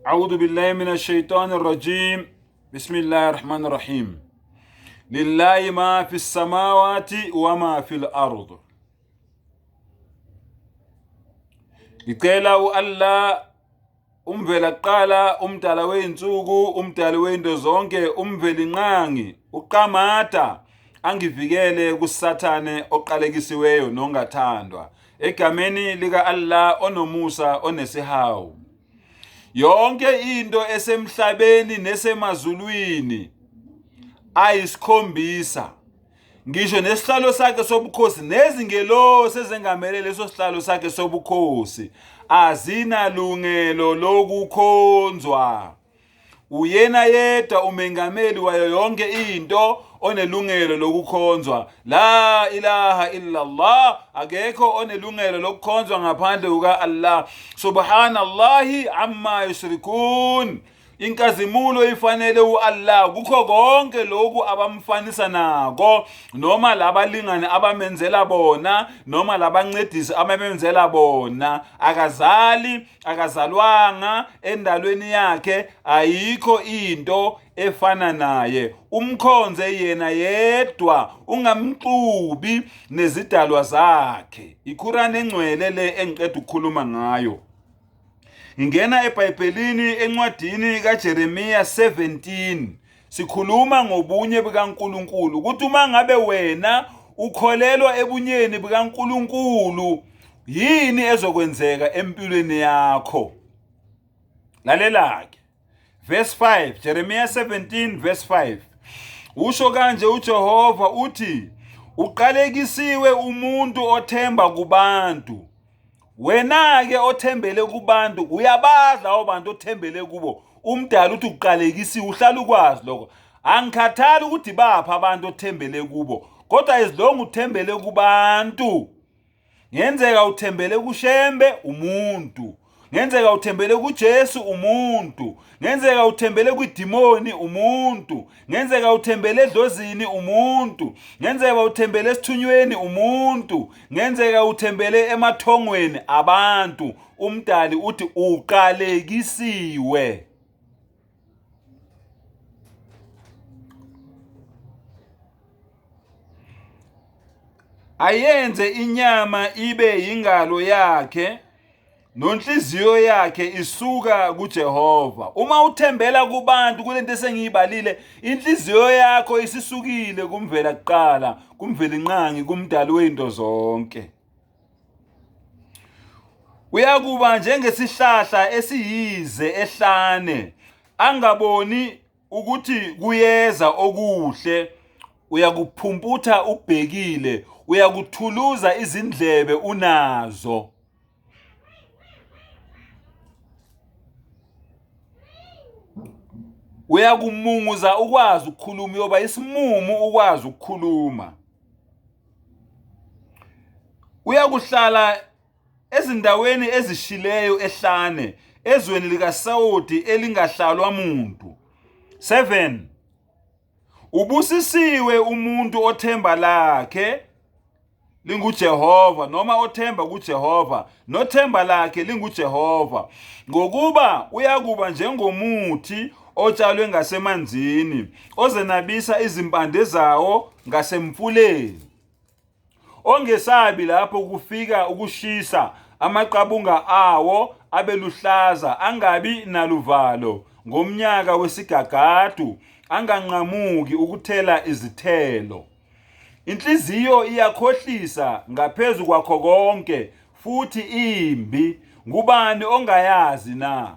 أعوذ بالله من الشيطان الرجيم. بسم الله الرحمن الرحيم. لله ما في السماوات وما في الأرض. Ngicela Allah umvela kuqala, umdala wey'nsuku, umdali wey'nto zonke, umveli nqangi, uqamata angivikele kusathane oqalekisiweyo nongathandwa. Egameni lika Allah onomusa onesihawu. Yonke into esemhlabeni nesemazulwini ayisikhombisa. Ngisho nesihlalo sakhe sobukhosi nezingelosi ezengamele leso sihlalo sakhe sobukhosi azinalungelo lokukhonzwa. Uyena yedwa umengameli wayo yonke into onelungelo lokukhonzwa. La ilaha illallah, akekho onelungelo lokukhonzwa ngaphandle kuka Allah. Subhanallahi amma yushrikun. Inkazimulo ifanele uAllah kukho konke lokhu abamfanisa nako, noma labalingane abamenzela bona, noma labancedisi abamenzela bona. Akazali, akazalwanga, endalweni yakhe ayikho into efana naye. Umkhonze yena yedwa, ungamxubi nezidalwa zakhe. iQuran engcwele le engiqeda ukukhuluma ngayo. Ingena eBhayibhelini encwadini kaJeremiya 17. Sikhuluma ngobunye bikaNkulunkulu. Ukuthi uma ngabe wena ukholelwa ebunyeni bikaNkulunkulu, yini ezokwenzeka empilweni yakho? Lalela-ke. Verse 5, Jeremiya 17 verse 5. Usho kanje uJehova uthi, uqalekisiwe umuntu othemba kubantu. Wena-ke othembele kubantu, uyabadla abantu othembele kubo. Umdala uthi uqalekisiwe, uhlala ukwazi lokho. Angikhathali ukuthi bapha abantu othembele kubo, kodwa as long uthembele kubantu. Ngenzeka uthembele kuShembe, umuntu. Ngenzeka uthembele kuJesu, umuntu. Ngenzeka uthembele kwidimoni, umuntu. Ngenzeka uthembele edlozini, umuntu. Ngenzeka uthembele esithunyweni, umuntu. Ngenzeka uthembele emathongweni, abantu. Umdali uthi uqalekisiwe. Ayenze inyama ibe yingalo yakhe, nonhliziyo yakhe isuka kuJehova. Uma uthembela kubantu kulento esengiyibalile, inhliziyo yakho isisukile kumvela kuqala, kumveli nqangi, kumdali weinto zonke. Uyakuba njengesihlahla esiyize ehlane, angaboni ukuthi kuyeza okuhle. Uyakuphumputha ubhekile, uyakuthuluza izindlebe unazo. Uyakumunguza ukwazi ukukhuluma, yoba isimumu ukwazi ukukhuluma. Uyakuhlala ezindaweni ezishileyo ehlane, ezweni likaSawudi elingahlalwa muntu. 7. Ubusisiwe umuntu othemba lakhe linguJehova, noma othemba kuJehova, nothemba lakhe linguJehova. Ngokuba uyakuba njengomuthi otshalwe ngasemanzini, ozenabisa izimpande zawo ngasemfuleni. Ongesabi lapho kufika ukushisa, amaqabunga awo abeluhlaza, angabi naluvalo ngomnyaka wesigagadu, anganqamuki ukuthela izithelo. Inhliziyo iyakhohlisa ngaphezu kwakho konke, futhi imbi. Ngubani ongayazi na?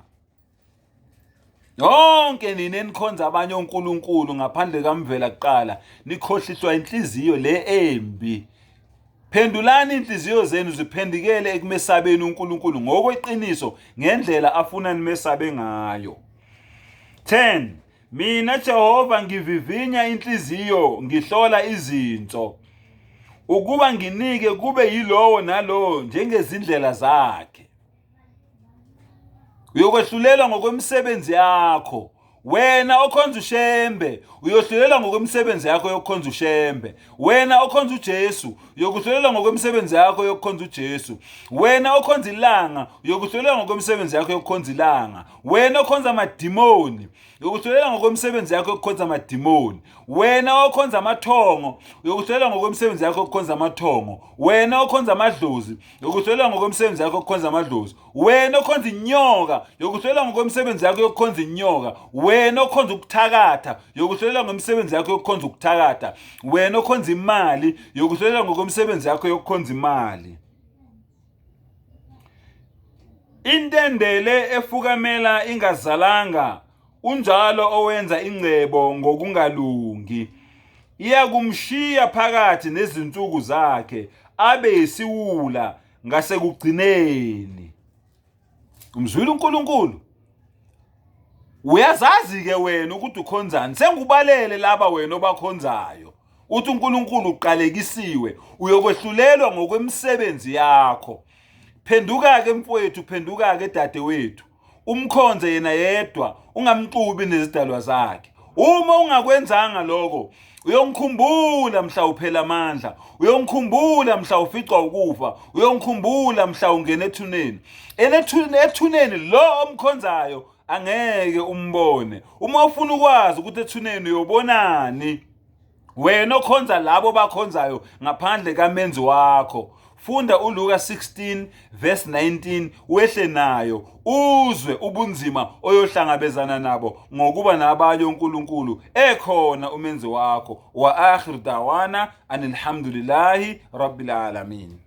Yonke nini enikhonza abanye onkulunkulu ngaphandle kamvela kuqala, nikhohliswa inhliziyo le embi. Phendulani inhliziyo zenu ziphendikele ekumesabeni uNkulunkulu ngokweqiniso, ngendlela afuna nimesabe ngayo. 10. Mina Jehova ngivivinya inhliziyo, ngihlola izinto, ukuba nginike kube yilowo nalowo njengezindlela zakhe. Uyokwehlulelwa ngokwemisebenzi yakho, Wena okhonza uShembe uyohlulelwa ngokwemisebenzi yakho yokukhonza uShembe. Wena okhonza uJesu uyokuhlulelwa ngokwemisebenzi yakho yokukhonza uJesu. Wena okhonza ilanga uyokuhlulelwa ngokwemisebenzi yakho yokukhonza ilanga. Wena okhonza amadimoni uyokuhlulelwa ngokwemisebenzi yakho yokukhonza amadimoni. Wena okhonza amathongo uyokuhlulelwa ngokwemisebenzi yakho yokukhonza amathongo. Wena okhonza amadlozi uyokuhlulelwa ngokwemisebenzi yakho yokukhonza amadlozi. Wena okhonza inyoka uyokuhlulelwa ngokwemisebenzi yakho yokukhonza inyoka. Wena okhonza ukuthakatha uyokuhlulelwa ngomsebenzi yakho yokukhonza ukuthakatha. Wena okhonza imali uyokuhlulelwa ngokwemisebenzi yakho yokukhonza imali. Intendele efukamela ingazalanga unjalo owenza ingcebo ngokungalungi. Iyakumshiya phakathi nezinsuku zakhe abe yisiwula ngasekugcineni. Umzwile uNkulunkulu? Uyazazi ke wena ukuthi ukhonzani. Sengubalele laba wena obakhonzayo. Uthi uNkulunkulu uqalekisiwe, uyokwehlulelwa ngokwemisebenzi yakho. Phenduka ke mfowethu, phenduka ke dadewethu. Umkhonze yena yedwa, ungamxubi nezidalwa zakhe. Uma ungakwenzanga lokho, uyongikhumbula mhla uphela amandla, uyongikhumbula mhla uficwa ukufa, uyongikhumbula mhla ungena ethuneni. Ethuneni lo omkhonzayo angeke umbone. Uma ufuna ukwazi ukuthi ethuneni uyobonani, wena okhonza labo bakhonzayo ngaphandle kamenzi wakho, funda uLuka 16 verse 19 wehle nayo uzwe ubunzima oyohlangabezana nabo ngokuba nabanye uNkulunkulu ekhona umenzi wakho. Wa akhir dawana anilhamdulillahi rabbil alamin.